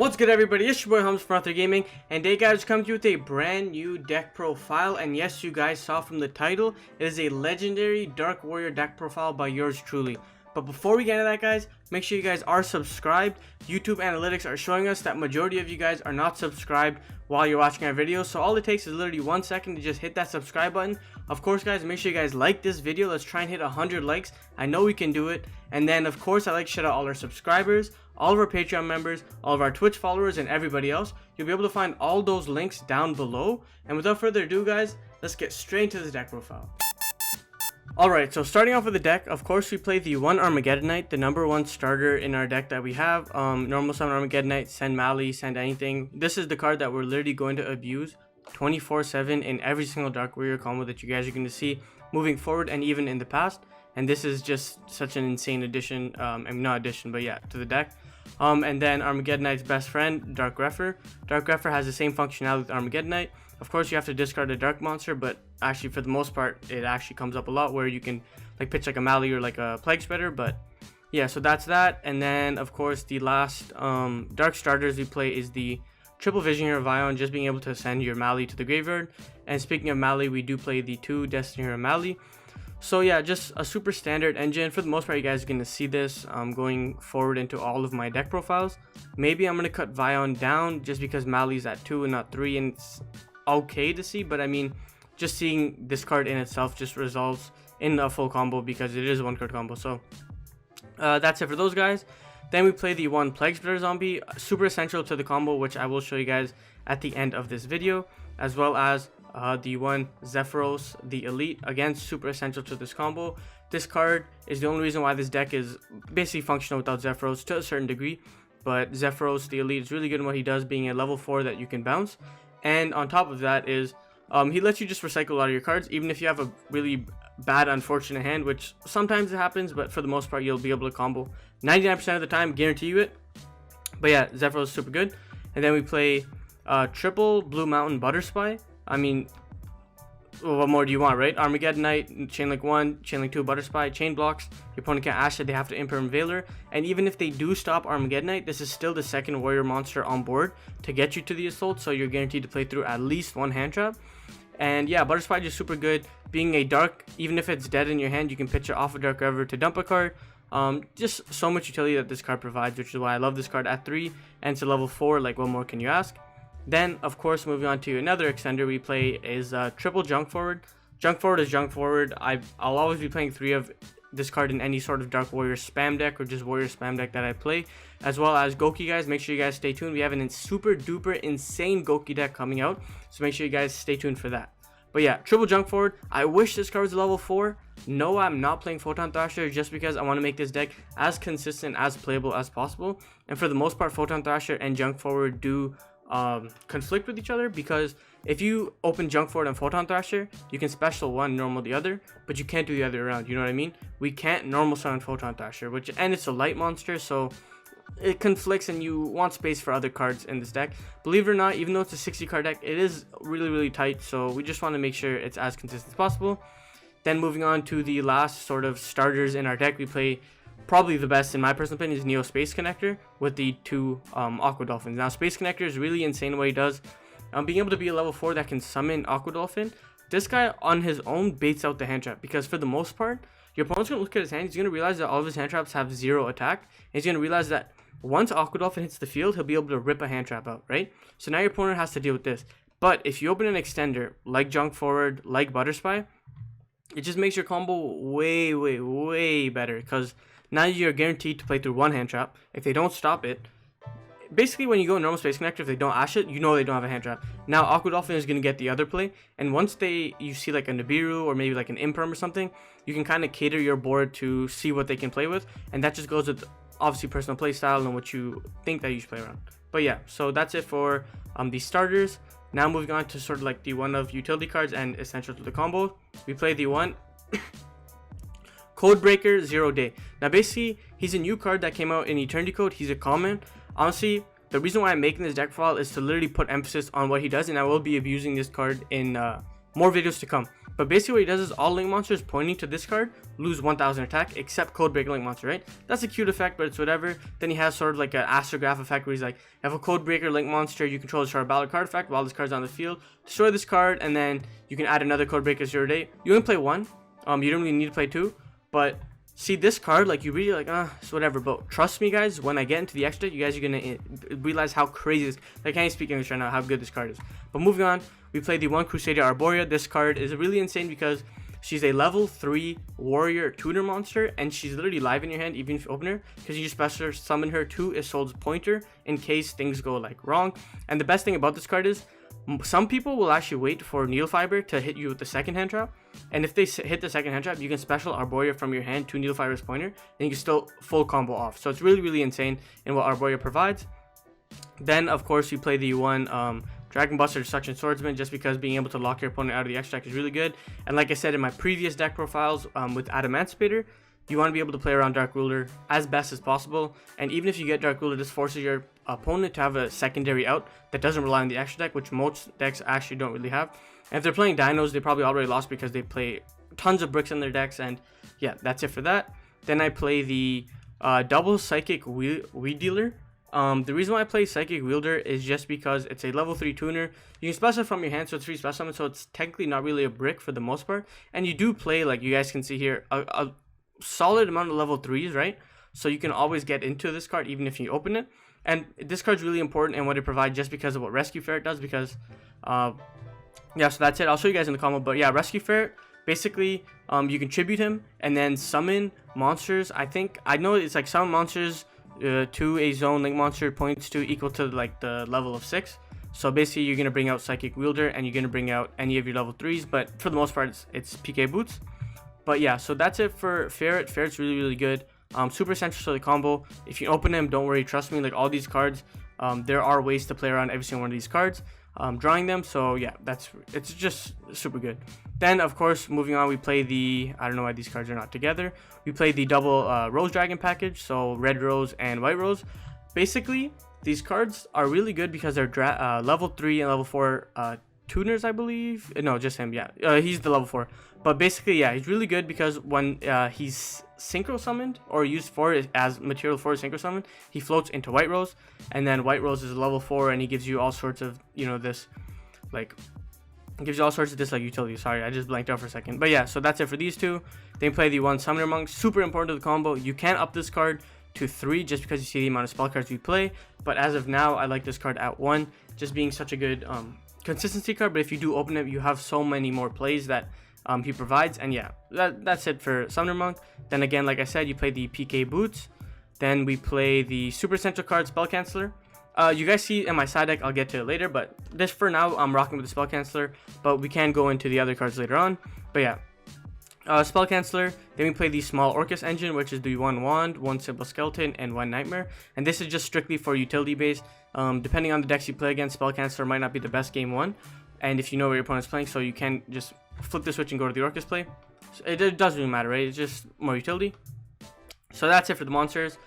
What's good, everybody? It's your boy Hums from Ather Gaming, and today guys come to you with a brand new deck profile. And yes, you guys saw from the title, it is a legendary Dark Warrior deck profile by yours truly. But before we get into that, guys, make sure you guys are subscribed. YouTube analytics are showing us that majority of you guys are not subscribed while you're watching our videos, so all it takes is literally 1 second to just hit that subscribe button. Of course, guys, make sure you guys like this video. Let's try and hit 100 likes. I know we can do it. And then of course, I like to shout out all our subscribers, all of our Patreon members, all of our Twitch followers, and everybody else. You'll be able to find all those links down below. And without further ado, guys, let's get straight into the deck profile. Alright, so starting off with the deck, of course we play the 1 Armageddonite, the #1 starter in our deck that we have. Normal summon Armageddonite, send Mali, send anything. This is the card that we're literally going to abuse 24/7 in every single Dark Warrior combo that you guys are going to see moving forward and even in the past. And this is just such an insane addition, I mean not addition, but yeah, to the deck. And then Armageddonite's best friend, Dark Grepher. Dark Grepher has the same functionality with Armageddonite. Of course, you have to discard a dark monster, but actually for the most part, it actually comes up a lot where you can like pitch like a Mali or like a Plague Spreader. But yeah, so that's that. And then of course, the last dark starters we play is the Triple Vision Hero Vion, just being able to send your Mali to the graveyard. And speaking of Mali, we do play the 2 Destiny Hero Mali. So yeah, just a super standard engine. For the most part, you guys are going to see this going forward into all of my deck profiles. Maybe I'm going to cut Vion down just because Mali's at 2 and not 3, and it's okay to see, but I mean, just seeing this card in itself just results in a full combo because it is a 1-card combo. So that's it for those guys. Then we play the 1 Plague Spreader Zombie, super essential to the combo, which I will show you guys at the end of this video, as well as the 1 Zephyros, the Elite, again super essential to this combo. This card is the only reason why this deck is basically functional without Zephyros to a certain degree, but Zephyros, the Elite, is really good in what he does, being a level 4 that you can bounce. And on top of that is he lets you just recycle a lot of your cards, even if you have a really bad unfortunate hand, which sometimes it happens, but for the most part you'll be able to combo 99% of the time, guarantee you it. But yeah, Zephyros is super good. And then we play triple Blue Mountain Butterspy. I mean, what more do you want, right? Armageddonite, Chainlink 1, Chainlink 2, Butterspy, chain blocks. Your opponent can't Ash it, they have to Imperm Veiler. And even if they do stop Armageddonite, this is still the 2nd warrior monster on board to get you to the assault, so you're guaranteed to play through at least 1 hand trap. And yeah, Butterspy is just super good. Being a dark, even if it's dead in your hand, you can pitch it off a Dark River to dump a card. Just so much utility that this card provides, which is why I love this card at 3, and it's a level 4, like what more can you ask? Then, of course, moving on to another extender we play is triple Junk Forward. Junk Forward is Junk Forward. I'll always be playing 3 of this card in any sort of Dark Warrior spam deck or just Warrior spam deck that I play, as well as Goki, guys. Make sure you guys stay tuned. We have an super duper insane Goki deck coming out, so make sure you guys stay tuned for that. But yeah, triple Junk Forward. I wish this card was level 4. No, I'm not playing Photon Thrasher just because I want to make this deck as consistent, as playable as possible. And for the most part, Photon Thrasher and Junk Forward do conflict with each other, because if you open Junk Forward and Photon Thrasher, you can special one, normal the other, but you can't do the other around. You know what I mean? We can't normal summon Photon Thrasher, and it's a light monster, so it conflicts and you want space for other cards in this deck. Believe it or not, even though it's a 60 card deck, it is really tight, so we just want to make sure it's as consistent as possible. Then moving on to the last sort of starters in our deck, we play probably the best in my personal opinion is Neo Space Connector with the 2 Aqua Dolphins. Now Space Connector is really insane what he does. Being able to be a level 4 that can summon Aqua Dolphin, this guy on his own baits out the hand trap, because for the most part your opponent's going to look at his hand, he's going to realize that all of his hand traps have 0 attack, and he's going to realize that once Aqua Dolphin hits the field, he'll be able to rip a hand trap out, right? So now your opponent has to deal with this. But if you open an extender like Junk Forward, like Butterspy, it just makes your combo way better, because now you're guaranteed to play through 1 hand trap. If they don't stop it, basically when you go normal Space Connector, if they don't Ash it, you know they don't have a hand trap. Now Aqua Dolphin is going to get the other play, and once you see like a Nibiru or maybe like an Imperm or something, you can kind of cater your board to see what they can play with, and that just goes with obviously personal play style and what you think that you should play around. But yeah, so that's it for the starters. Now moving on to sort of like the 1 of utility cards and essential to the combo, we play the 1 Codebreaker 0 Day. Now basically, he's a new card that came out in Eternity Code. He's a common. Honestly, the reason why I'm making this deck file is to literally put emphasis on what he does, and I will be abusing this card in more videos to come. But basically what he does is all link monsters pointing to this card lose 1000 attack except Codebreaker link monster, right? That's a cute effect, but it's whatever. Then he has sort of like an astrograph effect where he's like, you have a Codebreaker link monster, you control the battle card effect while this card's on the field. Destroy this card, and then you can add another Codebreaker 0 day. You only play one. You don't really need to play two. But see this card, like, you really like, it's whatever. But trust me, guys, when I get into the extra deck, you guys are gonna realize how crazy this. I can't even speak English right now. How good this card is. But moving on, we play the one Crusader Arborea. This card is really insane because she's a level 3 warrior tuner monster, and she's literally live in your hand even if you open her, because you just special summon her to Isolde's Pointer in case things go like wrong. And the best thing about this card is some people will actually wait for Needle Fiber to hit you with the second hand trap, and if they hit the second hand trap, you can special Arborea from your hand to Needle Fiber's Pointer, and you can still full combo off. So it's really insane in what Arborea provides. Then of course you play the one Dragon Buster Destruction Swordsman, just because being able to lock your opponent out of the extra deck is really good. And like I said in my previous deck profiles with Adamantipator, you want to be able to play around Dark Ruler as best as possible. And even if you get Dark Ruler, this forces your opponent to have a secondary out that doesn't rely on the extra deck, which most decks actually don't really have. And if they're playing Dinos, they probably already lost because they play tons of bricks in their decks. And yeah, that's it for that. Then I play the double Psychic Weed Dealer. The reason why I play Psychic Wielder is just because it's a level 3 tuner. You can special from your hand, so it's free special summon, so it's technically not really a brick for the most part. And you do play, like you guys can see here, a solid amount of level 3s, right? So you can always get into this card even if you open it. And this card's really important and what it provides just because of what Rescue Ferret does, because yeah, so that's it. I'll show you guys in the comment, but yeah, Rescue Ferret, basically you can tribute him and then summon monsters. I know it's like summon monsters to a zone link monster points to equal to like the level of 6. So basically you're going to bring out Psychic Wielder and you're going to bring out any of your level 3s, but for the most part it's PK Boots. But yeah, so that's it for Ferret. Ferret's really good. Super essential to the combo. If you open them, don't worry, trust me, like all these cards, there are ways to play around every single one of these cards, drawing them. So yeah, it's just super good. Then of course, moving on, we play the, I don't know why these cards are not together, we play the double Rose Dragon package, so Red Rose and White Rose. Basically these cards are really good because they're level 3 and level 4 tuners, I believe. No, just him. Yeah, he's the level 4. But basically, yeah, he's really good because when he's synchro summoned or used for as material for synchro summon, he floats into White Rose, and then White Rose is a level 4, and he gives you all sorts of, you know, this like, gives you all sorts of this like utility. Sorry, I just blanked out for a second. But yeah, so that's it for these two. Then play the one Summoner Monk, super important to the combo. You can up this card to 3 just because you see the amount of spell cards we play, but as of now I like this card at 1, just being such a good consistency card. But if you do open it, you have so many more plays that he provides. And yeah, that's it for Summoner Monk. Then again, like I said, you play the PK Boots. Then we play the super essential card Spell Canceller. You guys see in my side deck, I'll get to it later, but this for now I'm rocking with the Spell Canceller, but we can go into the other cards later on. But yeah, Spell Canceller. Then we play the small Orcus engine, which is the 1 wand, 1 simple skeleton, and 1 nightmare. And this is just strictly for utility based. Depending on the decks you play against, Spell Canceller might not be the best game 1, and if you know where your opponent's playing, so you can just flip the switch and go to the Orcus play. So it doesn't really matter, right? It's just more utility. So that's it for the monsters.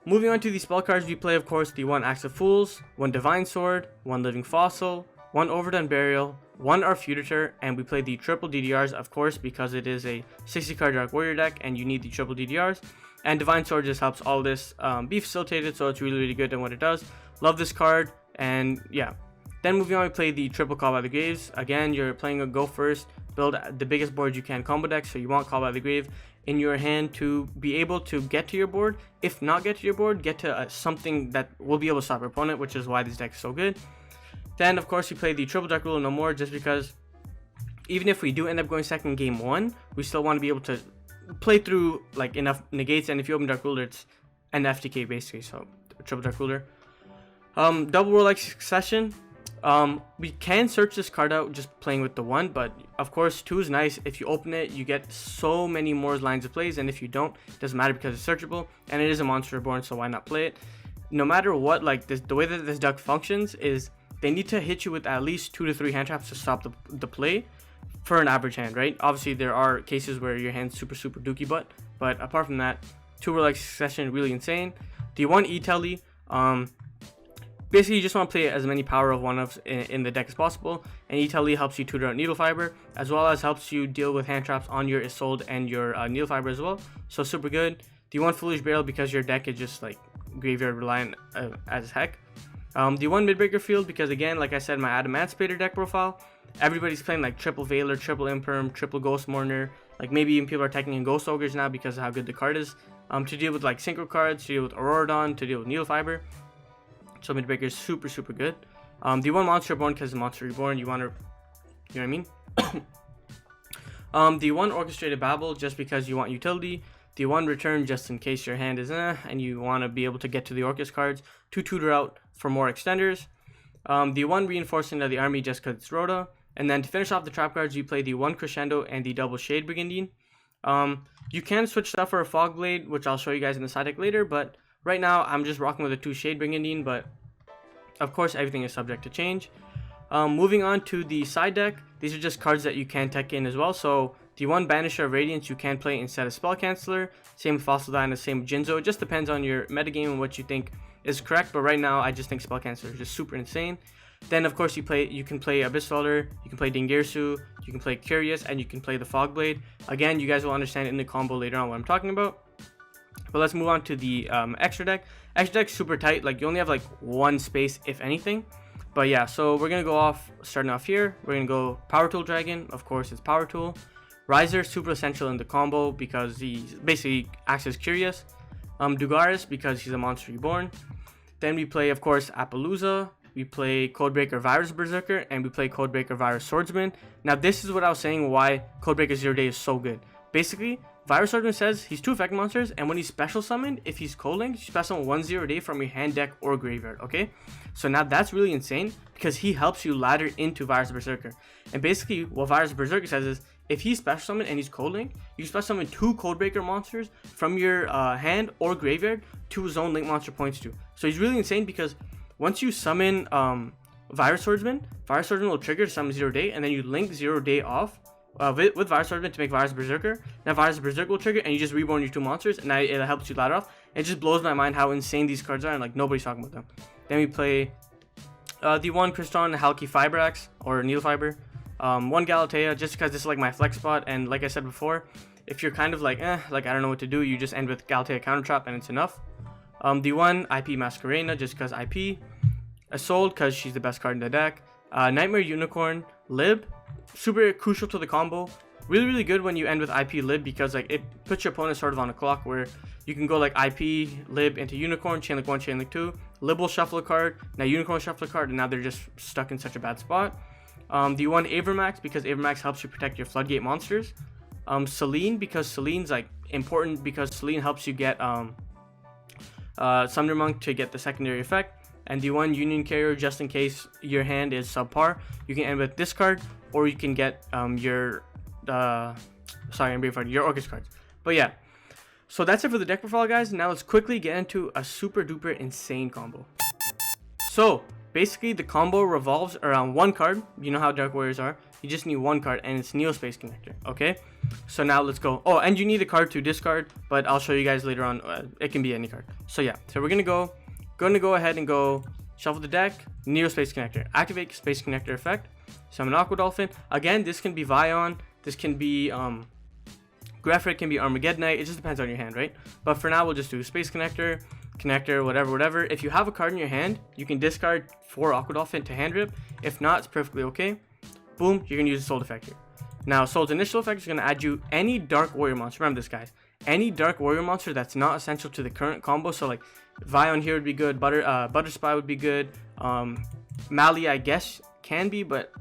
Moving on to the spell cards, we play of course the 1 Axe of Fools, 1 Divine Sword, 1 Living Fossil, 1 Overdone Burial, 1 Arfugitor, and we play the triple DDRs, of course, because it is a 60 card Dark Warrior deck and you need the triple DDRs. And Divine Sword just helps all this be facilitated, so it's really good in what it does. Love this card, and yeah. Then moving on, we play the triple Call by the Graves. Again, you're playing a go first, build the biggest board you can combo deck, so you want Call by the Grave in your hand to be able to get to your board. If not get to your board, get to something that will be able to stop your opponent, which is why this deck is so good. Then of course you play the triple Dark Ruler no more, just because even if we do end up going second game 1, we still want to be able to play through like enough negates, and if you open Dark Ruler, it's an FTK basically, so triple Dark Ruler. Double Warlike Succession. We can search this card out just playing with the 1, but of course 2 is nice. If you open it, you get so many more lines of plays, and if you don't, it doesn't matter because it's searchable, and it is a monster reborn, so why not play it? No matter what, like the way that this deck functions is they need to hit you with at least 2 to 3 hand traps to stop the play for an average hand, right? Obviously there are cases where your hand's super dookie butt, but apart from that, 2 Warlike Succession, really insane. The 1 E-Telly, Basically, you just want to play as many power of one-ofs in the deck as possible, and Italy helps you tutor out Needle Fiber, as well as helps you deal with hand traps on your Isolde and your Needle Fiber as well, so super good. D1 Foolish Barrel because your deck is just like graveyard reliant as heck. D1 Midbreaker Field because, again, like I said, my Adamantipator deck profile, everybody's playing like triple Veiler, triple Imperm, triple Ghost Mourner, like maybe even people are teching in Ghost Ogres now because of how good the card is, to deal with like Synchro cards, to deal with Auroradon, to deal with Needle Fiber. So Midbreaker is super good. D1 Monster Reborn because Monster Reborn, you want to, you know what I mean? D1 Orchestrated Babble just because you want utility. D1 Return just in case your hand is and you want to be able to get to the Orcus cards to tutor out for more extenders. D1 Reinforcement of the Army just because it's Rhoda. And then to finish off the trap cards, you play the 1 Crescendo and the double Shade Brigandine. You can switch stuff for a Fog Blade, which I'll show you guys in the side deck later, but right now I'm just rocking with a 2 Shade Brigandine, but of course everything is subject to change. Moving on to the side deck, these are just cards that you can tech in as well. So D1 Banisher of Radiance you can play instead of Spell Canceller. Same with Fossil Dyna, same with Jinzo. It just depends on your metagame and what you think is correct, but right now I just think Spell Canceller is just super insane. Then of course you can play Abyss Welder, you can play Dingirsu, you can play Curious, and you can play the Fog Blade. Again, you guys will understand in the combo later on what I'm talking about. But let's move on to the extra deck. Extra deck's super tight, like you only have like one space if anything. But yeah, so we're gonna go off, starting off here, we're gonna go Power Tool Dragon, of course it's Power Tool. Riser, super essential in the combo because he basically acts as Curious. Dugaris because he's a Monster Reborn. Then we play, of course, Appaloosa. We play Codebreaker Virus Berserker, and we play Codebreaker Virus Swordsman. Now this is what I was saying why Codebreaker 0 Day is so good. Basically, Virus Swordsman says he's 2 effect monsters, and when he's special summoned, if he's co-linked, you special summon 1 0 Day from your hand, deck, or graveyard, okay? So now that's really insane because he helps you ladder into Virus Berserker. And basically, what Virus Berserker says is, if he's special summoned and he's co-linked, you special summon 2 Codebreaker monsters from your hand or graveyard to his own link monster points to. So he's really insane because once you summon Virus Swordsman will trigger to summon 0 Day, and then you link 0 Day off with Virus Swordsman to make Virus Berserker. Now Virus Berserker will trigger, and you just reborn your 2 monsters, and now it helps you ladder off. It just blows my mind how insane these cards are, and like nobody's talking about them. Then we play the 1 Crystron Halki Fibrax or Needle Fiber. 1 Galatea, just because this is like my flex spot, and like I said before, if you're kind of like like I don't know what to do, you just end with Galatea Counter Trap and it's enough. The 1 IP Masquerena, just because IP. Isolde, because she's the best card in the deck. Nightmare Unicorn Lib, super crucial to the combo. Really good when you end with IP Lib because like it puts your opponent sort of on a clock where you can go like IP Lib into Unicorn, Chain Link 1, Chain Link 2. Lib will shuffle a card, now Unicorn will shuffle a card, and now they're just stuck in such a bad spot. The 1 Avermax because Avermax helps you protect your Floodgate monsters. Selene because Selene's like important because Selene helps you get Summoner Monk to get the secondary effect. And the 1 Union Carrier just in case your hand is subpar. You can end with this card, or you can get your Orcus cards. But yeah, so that's it for the deck profile, guys. Now let's quickly get into a super duper insane combo. So basically the combo revolves around 1 card. You know how Dark Warriors are. You just need 1 card, and it's Neospace Connector. Okay, so now let's go. Oh, and you need a card to discard, but I'll show you guys later on. It can be any card. So yeah, so we're gonna go ahead and go shuffle the deck. Neospace Connector, activate Space Connector effect, summon Aqua Dolphin. Again, this can be Vion, this can be Graphic, can be Armageddonite. It just depends on your hand, right? But for now we'll just do Space Connector, whatever. If you have a card in your hand, you can discard 4 Aqua Dolphin to hand rip. If not, it's perfectly okay. Boom, you're gonna use the Soul effect here. Now Soul's initial effect is gonna add you any Dark Warrior monster. Remember this, guys, any Dark Warrior monster that's not essential to the current combo. So like Vion here would be good, Butter Spy would be good, Mali I guess can be, but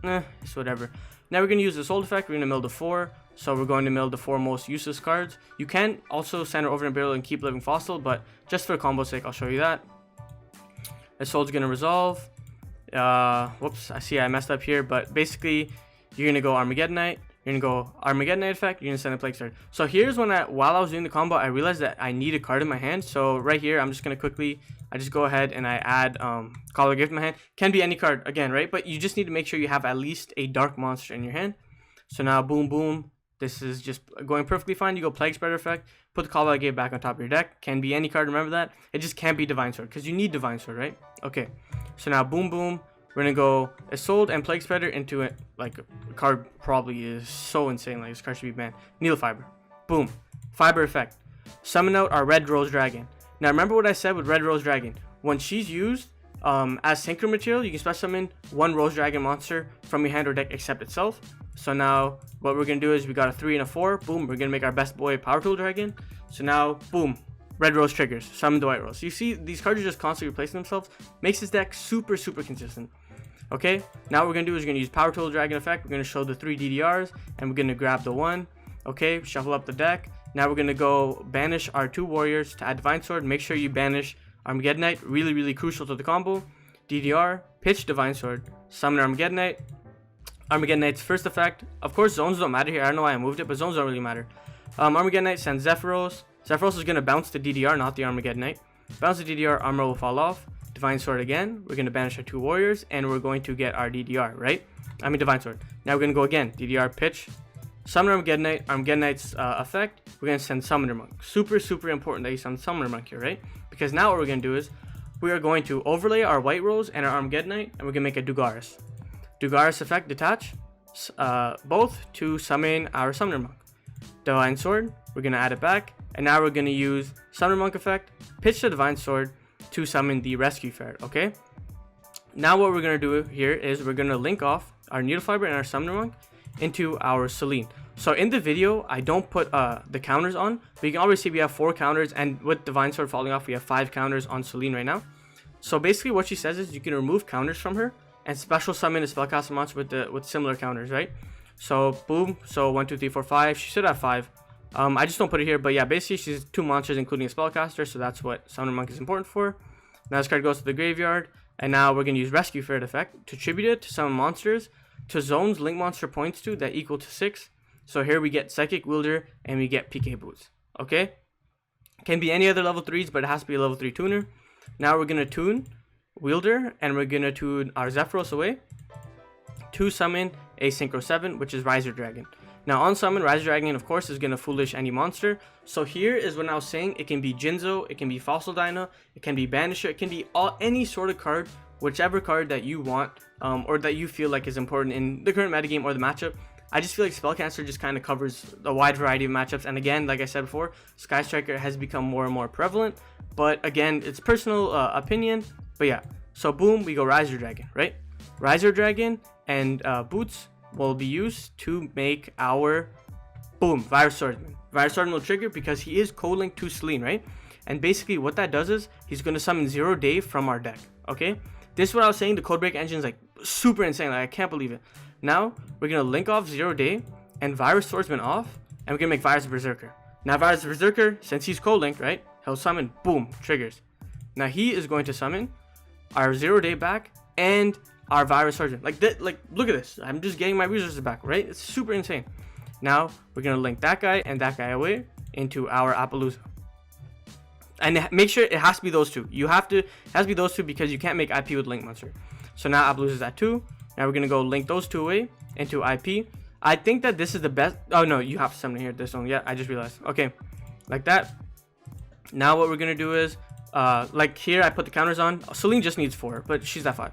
it's whatever. Now we're gonna use the Soul effect. We're gonna mill the 4, so we're going to mill the 4 most useless cards. You can also send her over in barrel and keep Living Fossil, but just for combo sake I'll show you that. The Soul's gonna resolve. Whoops, I see I messed up here, but basically you're gonna go Armageddonite, you're gonna go Armageddonite effect, you're gonna send a Plague Sword. So here's when while I was doing the combo, I realized that I need a card in my hand. So right here I'm just gonna quickly, I just go ahead and I add Collar Gift in my hand. Can be any card again, right? But you just need to make sure you have at least a dark monster in your hand. So now boom, this is just going perfectly fine. You go Plague Spreader effect, put the Collar Gift back on top of your deck. Can be any card, remember that. It just can't be Divine Sword because you need Divine Sword, right? Okay, So now boom boom, we're gonna go Isolde and Plague Spreader into it. Like a card probably is so insane, like this card should be banned. Needle Fiber, boom, Fiber effect. Summon out our Red Rose Dragon. Now remember what I said with Red Rose Dragon. When she's used as synchro material, you can special summon one Rose Dragon monster from your hand or deck except itself. So now what we're gonna do is we got a 3 and a 4. Boom, we're gonna make our best boy Power Tool Dragon. So now boom, Red Rose triggers, summon the White Rose. You see these cards are just constantly replacing themselves. Makes this deck super consistent. Okay, now what we're gonna do is we're gonna use Power Tool Dragon effect. We're gonna show the 3 DDRs and we're gonna grab the 1. Okay, shuffle up the deck. Now we're gonna go banish our 2 warriors to add Divine Sword. Make sure you banish Armageddonite, really crucial to the combo. DDR, pitch Divine Sword, summon Armageddonite. Armageddonite's first effect, of course zones don't matter here, I don't know why I moved it, but zones don't really matter. Armageddonite sends Zephyros. Zephyros is gonna bounce the DDR, not the Armageddonite. Bounce the DDR, armor will fall off. Divine Sword again, we're gonna banish our 2 warriors, and we're going to get our DDR, right? I mean Divine Sword. Now we're gonna go again, DDR, pitch, summon Armageddonite. Armageddonite's effect, we're gonna send Summoner Monk. Super important that you summon Summoner Monk here, right? Because now what we're gonna do is we are going to overlay our White Rose and our Armageddonite, and we're gonna make a Dugaris. Dugaris effect, detach both to summon our Summoner Monk. Divine Sword, we're gonna add it back, and now we're gonna use Summoner Monk effect, pitch the Divine Sword to summon the Rescue Ferret. Okay. Now what we're gonna do here is we're gonna link off our Needle Fiber and our Summoner Monk into our Selene. So in the video, I don't put the counters on, but you can already see we have 4 counters, and with Divine Sword falling off, we have 5 counters on Selene right now. So basically what she says is you can remove counters from her and special summon a spellcaster monster with similar counters, right? So boom, so 1, 2, 3, 4, 5. She should have 5. I just don't put it here, but yeah, basically she's 2 monsters including a spellcaster, so that's what Summoner Monk is important for. Now this card goes to the graveyard, and now we're gonna use Rescue Ferret effect to tribute it to summon monsters to zones link monster points to that equal to 6. So here we get Psychic Wielder and we get PK Boots. Okay, can be any other level 3s, but it has to be a level 3 tuner. Now we're gonna tune Wielder, and we're gonna tune our Zephyros away to summon a Synchro 7, which is Riser Dragon. Now on summon, Riser Dragon of course is gonna foolish any monster. So here is what I was saying, it can be Jinzo, it can be Fossil Dyna, it can be Banisher, it can be any sort of card, whichever card that you want, or that you feel like is important in the current metagame or the matchup. I just feel like Spellcaster just kind of covers a wide variety of matchups, and again, like I said before, Sky Striker has become more and more prevalent, but again, it's personal opinion. But yeah, so boom, we go Riser Dragon, right? Riser Dragon and Boots will be used to make our boom Virus Swordsman. Virus Swordsman will trigger because he is co-linked to Selene, right? And basically what that does is he's going to summon 0 Day from our deck. Okay, this is what I was saying, the Codebreak engine is like super insane, like I can't believe it. Now we're gonna link off 0 Day and Virus Swordsman off, and we're gonna make Virus Berserker. Now Virus Berserker, since he's co-linked, right, he'll summon boom triggers. Now he is going to summon our 0 Day back and our Virus Swordsman. Like look at this, I'm just getting my resources back, right? It's super insane. Now we're gonna link that guy and that guy away into our Appaloosa, and make sure it has to be those two. It has to be those two because you can't make IP with Link Monster. So now Appaloosa is at 2. Now we're gonna go link those 2 away into IP. I think that this is the best. Oh no, you have to summon here. This one, yeah, I just realized. Okay, like that. Now what we're gonna do is, like here I put the counters on. Selene just needs 4, but she's at 5.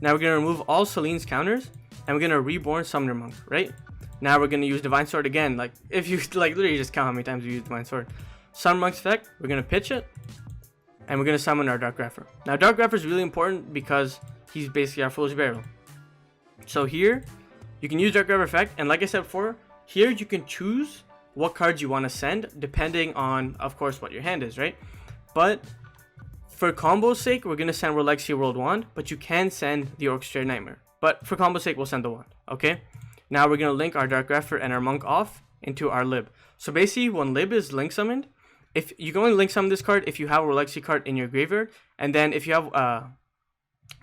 Now we're gonna remove all Selene's counters, and we're gonna reborn Summoner Monk. Right? Now we're gonna use Divine Sword again. Like if you like literally just count how many times we use Divine Sword. Summoner Monk's effect. We're gonna pitch it, and we're gonna summon our Dark Grepher. Now Dark Grepher is really important because he's basically our Foolish Burial. So here, you can use Dark Grepher effect, and like I said before, here you can choose what cards you want to send, depending on, of course, what your hand is, right? But for combo's sake, we're going to send World Legacy World Wand, but you can send the Orchestrated Nightmare. But for combo's sake, we'll send the Wand, okay? Now we're going to link our Dark Grepher and our Monk off into our Lib. So basically, when Lib is link summoned, if you can only link summon this card if you have a World Legacy card in your graveyard, and then if you have,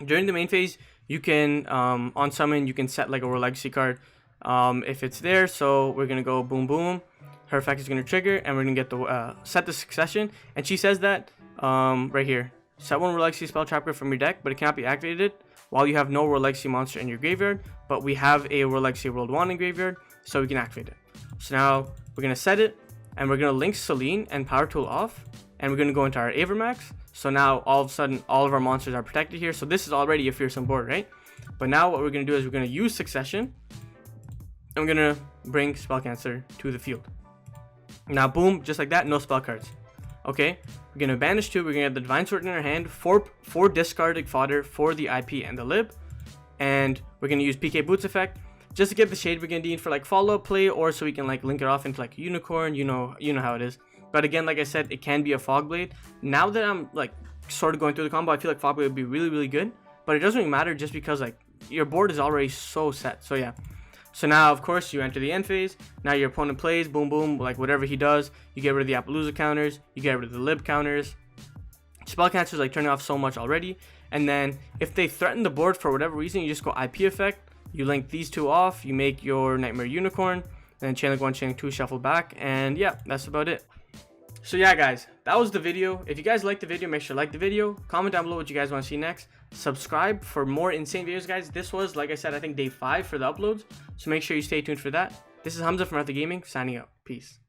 during the main phase, you can, on summon, you can set like a World Legacy card if it's there. So we're going to go boom, boom. Her effect is going to trigger, and we're going to get the, set the succession. And she says that right here. Set 1 World Legacy spell trap card from your deck, but it cannot be activated while you have no World Legacy monster in your graveyard. But we have a World Legacy World Wand in graveyard, so we can activate it. So now we're going to set it, and we're going to link Selene and Power Tool off. And we're going to go into our Avermax. So now all of a sudden all of our monsters are protected here. So this is already a fearsome board, right? But now what we're going to do is we're going to use Succession. And we're going to bring Spellcaster to the field. Now boom, just like that, no spell cards. Okay, we're going to banish 2. We're going to get the Divine Sword in our hand. 4 discarded fodder for the IP and the lib. And we're going to use PK Boots effect just to get the Shade Brigandine for like follow-up play, or so we can like link it off into like Unicorn. You know how it is. But again, like I said, it can be a Fog Blade. Now that I'm like sort of going through the combo, I feel like Fog Blade would be really, really good. But it doesn't really matter just because like your board is already so set. So yeah. So now, of course, you enter the end phase. Now your opponent plays, boom, boom, like whatever he does. You get rid of the Appaloosa counters. You get rid of the lib counters. Spellcaster's like turning off so much already. And then if they threaten the board for whatever reason, you just go IP effect. You link these 2 off. You make your Nightmare Unicorn. Then Chainlink 1, Chainlink 2, shuffle back. And yeah, that's about it. So yeah, guys, that was the video. If you guys liked the video, make sure to like the video. Comment down below what you guys want to see next. Subscribe for more insane videos, guys. This was, like I said, I think day 5 for the uploads. So make sure you stay tuned for that. This is Hamza from Ather Gaming, signing out. Peace.